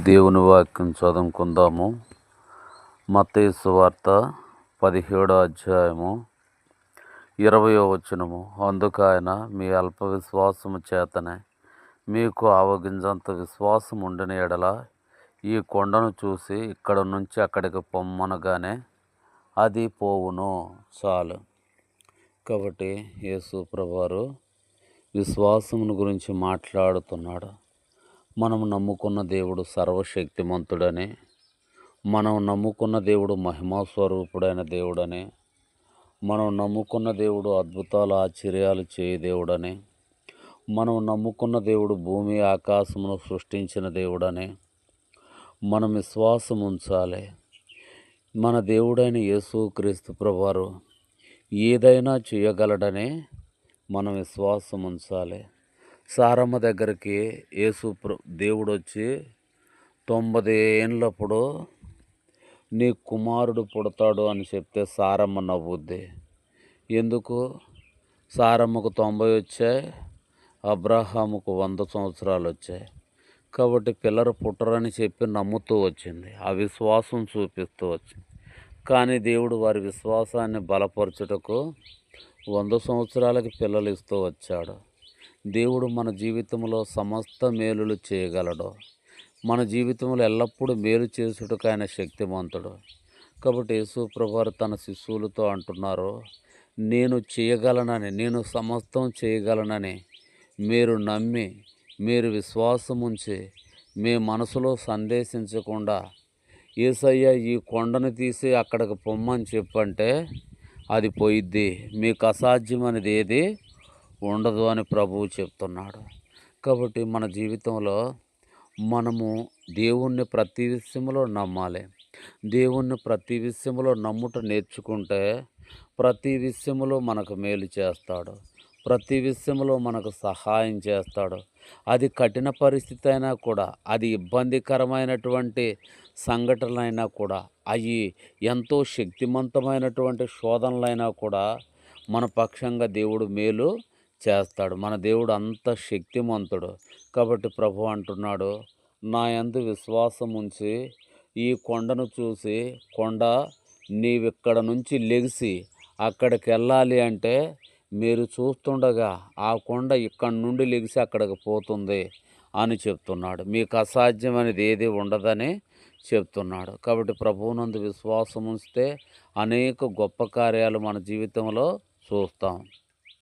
దేవుని వాక్యం చదువుకుందాము. మత్తయి సువార్త 17వ అధ్యాయము 20వ వచనము. అందుకు ఆయన, మీ అల్ప విశ్వాసము చేతనే మీకు ఆవగింజంత విశ్వాసం ఉండిన ఎడల ఈ కొండను చూసి ఇక్కడ నుంచి అక్కడికి పొమ్మనగానే అది పోవును. చాలు. కాబట్టి యేసు ప్రభువారు విశ్వాసమును గురించి మాట్లాడుతున్నాడు. మనం నమ్ముకున్న దేవుడు సర్వశక్తిమంతుడని, మనం నమ్ముకున్న దేవుడు మహిమాస్వరూపుడైన దేవుడని, మనం నమ్ముకున్న దేవుడు అద్భుతాలు ఆశ్చర్యాలు చేయ దేవుడని, మనం నమ్ముకున్న దేవుడు భూమి ఆకాశమును సృష్టించిన దేవుడని మనం విశ్వాసం ఉంచాలి. మన దేవుడైన యేసుక్రీస్తు ప్రభువారు ఏదైనా చేయగలడని మనం విశ్వాసం ఉంచాలి. సారమ్మ దగ్గరికి దేవుడు వచ్చి 90 ఏళ్ళప్పుడు నీ కుమారుడు పుడతాడు అని చెప్తే సారమ్మ నవ్వుద్ది. ఎందుకు? సారమ్మకు 90 వచ్చాయి, అబ్రహాముకు 100 సంవత్సరాలు వచ్చాయి. కాబట్టి పిల్లలు పుట్టరని చెప్పి నమ్ముతూ వచ్చింది, ఆ విశ్వాసం చూపిస్తూ వచ్చింది. కానీ దేవుడు వారి విశ్వాసాన్ని బలపరచుటకు 100 సంవత్సరాలకి పిల్లలు ఇస్తూ వచ్చాడు. దేవుడు మన జీవితంలో సమస్త మేలులు చేయగలడు. మన జీవితంలో ఎల్లప్పుడూ మేలు చేసుటకు ఆయన శక్తిమంతుడు. కాబట్టి యేసు ప్రభువారు తన శిష్యులతో అంటున్నారు, నేను చేయగలనని, నేను సమస్తం చేయగలనని మీరు నమ్మి, మీరు విశ్వాసం ఉంచి, మీ మనసులో సందేశించకుండా యేసయ్య ఈ కొండను తీసి అక్కడికి పొమ్మని చెప్పంటే అది పోయిద్ది. మీకు అసాధ్యం అనేది ఏది ఉండదు అని ప్రభువు చెప్తున్నాడు. కాబట్టి మన జీవితంలో మనము దేవుణ్ణి ప్రతి విషయంలో నమ్మాలి. దేవుణ్ణి ప్రతి విషయంలో నమ్ముట నేర్చుకుంటే ప్రతి విషయంలో మనకు మేలు చేస్తాడు, ప్రతి విషయంలో మనకు సహాయం చేస్తాడు. అది కఠిన పరిస్థితి అయినా కూడా, అది ఇబ్బందికరమైనటువంటి సంఘటనలైనా కూడా, అవి ఎంతో శక్తివంతమైనటువంటి శోధనలైనా కూడా మన పక్షంగా దేవుడు మేలు చేస్తాడు. మన దేవుడు అంత శక్తిమంతుడు. కాబట్టి ప్రభు అంటున్నాడు, నా యందు విశ్వాసం ఉంచి ఈ కొండను చూసి, కొండ నీవిక్కడ నుంచి లెగిసి అక్కడికి వెళ్ళాలి అంటే మీరు చూస్తుండగా ఆ కొండ ఇక్కడి నుండి లెగిసి అక్కడికి పోతుంది అని చెప్తున్నాడు. మీకు అసాధ్యం అనేది ఏది ఉండదని చెప్తున్నాడు. కాబట్టి ప్రభువునందు విశ్వాసం ఉంచితే అనేక గొప్ప కార్యాలు మన జీవితంలో చూస్తాం.